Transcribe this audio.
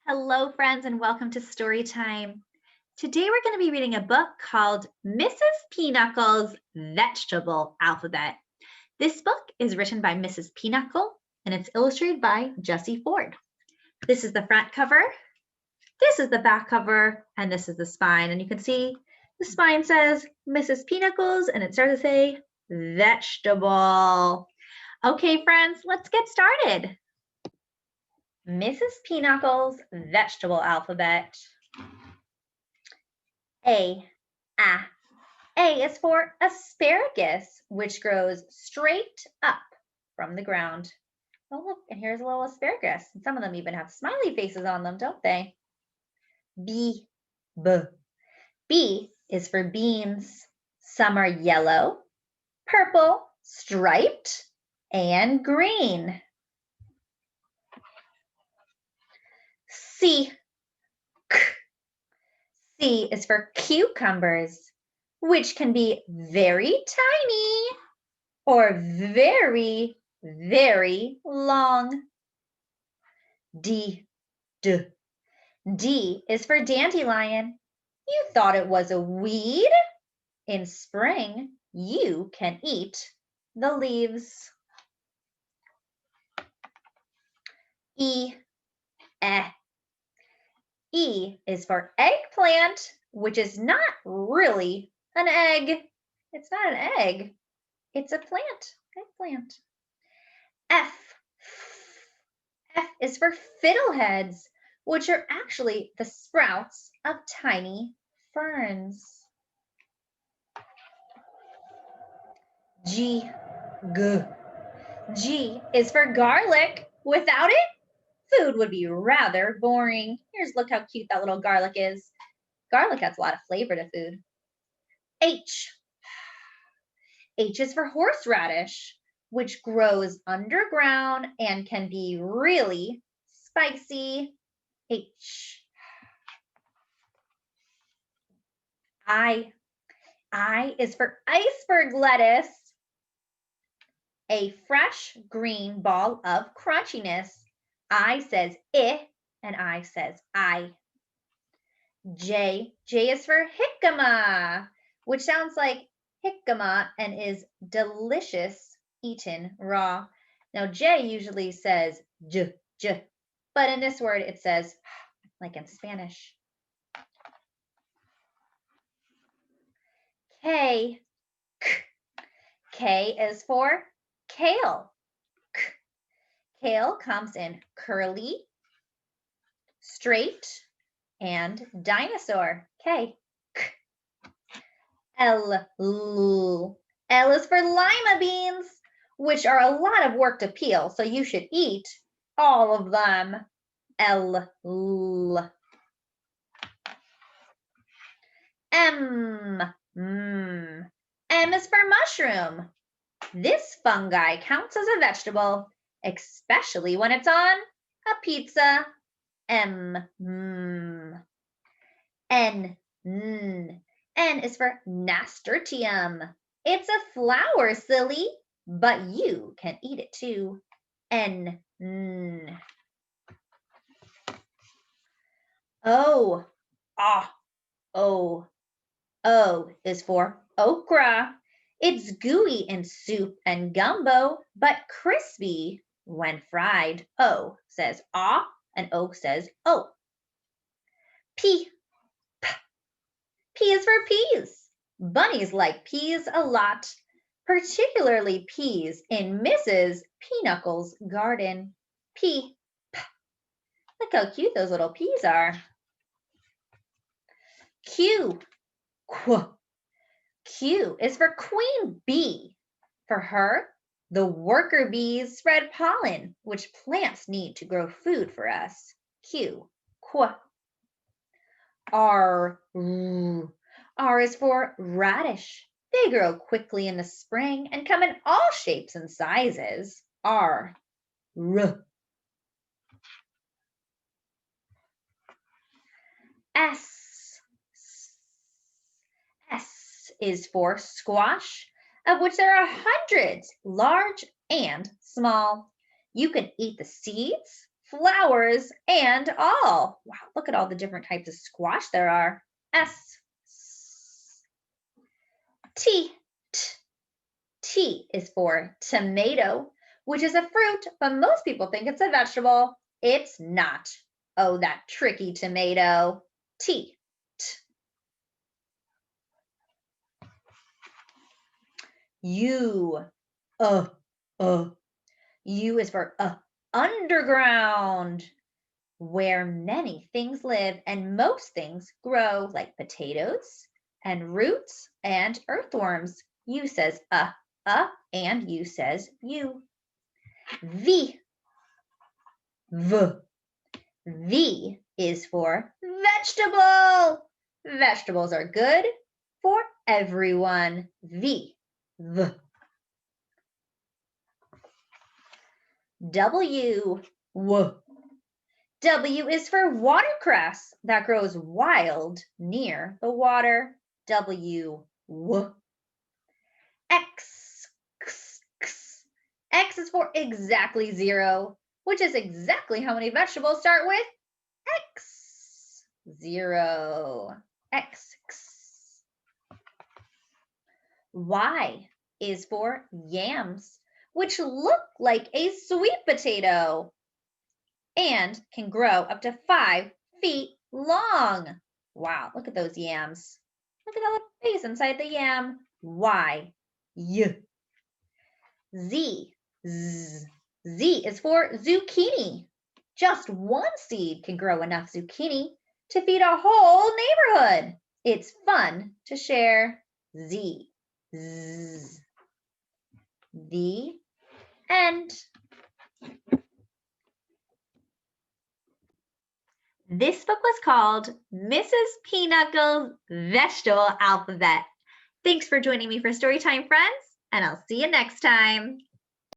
Hello, friends, and welcome to Story Time. Today we're going to be reading a book called Mrs. Peanuckle's Vegetable Alphabet. This book is written by Mrs. Peanuckle and it's illustrated by Jessie Ford. This is the front cover, this is the back cover, and this is the spine. And you can see the spine says Mrs. Peanuckle's and it starts to say vegetable. Okay, friends, let's get started. Mrs. Peanuckle's Vegetable Alphabet. A. A is for asparagus, which grows straight up from the ground. Oh, look, and here's a little asparagus. And some of them even have smiley faces on them, don't they? B. B is for beans. Some are yellow, purple, striped, and green. C. C is for cucumbers, which can be very tiny or very, very long. D. D is for dandelion. You thought it was a weed? In spring, you can eat the leaves. E. E is for eggplant, which is not really an egg. It's not an egg. It's a plant, eggplant. F. F is for fiddleheads, which are actually the sprouts of tiny ferns. G. G is for garlic. Without it, food would be rather boring. Look how cute that little garlic is. Garlic adds a lot of flavor to food. H. H is for horseradish, which grows underground and can be really spicy. H. I is for iceberg lettuce, a fresh green ball of crunchiness. I says I and I says I. J is for jicama, which sounds like jicama and is delicious eaten raw. Now J usually says j, but in this word it says like in Spanish. K. K is for kale. Kale comes in curly, straight, and dinosaur. K. L. L is for lima beans, which are a lot of work to peel, so you should eat all of them. L. M. M is for mushroom. This fungi counts as a vegetable, especially when it's on a pizza. M. N. N is for nasturtium. It's a flower, silly, but you can eat it too. N. O. O is for okra. It's gooey in soup and gumbo, but crispy when fried. O says ah, and O says oh. P. P is for peas. Bunnies like peas a lot, particularly peas in Mrs. Peanuckle's garden. P. Look how cute those little peas are. Q. Q is for queen bee. For her, the worker bees spread pollen, which plants need to grow food for us. Q. R. R is for radish. They grow quickly in the spring and come in all shapes and sizes. R. S. S is for squash, of which there are hundreds, large and small. You can eat the seeds, flowers, and all. Wow, look at all the different types of squash there are. S. T. T is for tomato, which is a fruit, but most people think it's a vegetable. It's not. Oh, that tricky tomato. T. U. U is for underground, where many things live and most things grow, like potatoes and roots and earthworms. U says and U says you. V. V is for vegetable. Vegetables are good for everyone. V. W. W is for watercress that grows wild near the water. W. X. X is for exactly 0, which is exactly how many vegetables start with X. 0. X. Y is for yams, which look like a sweet potato and can grow up to 5 feet long. Wow, look at those yams. Look at that little face inside the yam. Y. Z. Z is for zucchini. Just one seed can grow enough zucchini to feed a whole neighborhood. It's fun to share. Z. The end. This book was called Mrs. Peanuckle's Vegetable Alphabet. Thanks for joining me for Storytime, friends, and I'll see you next time.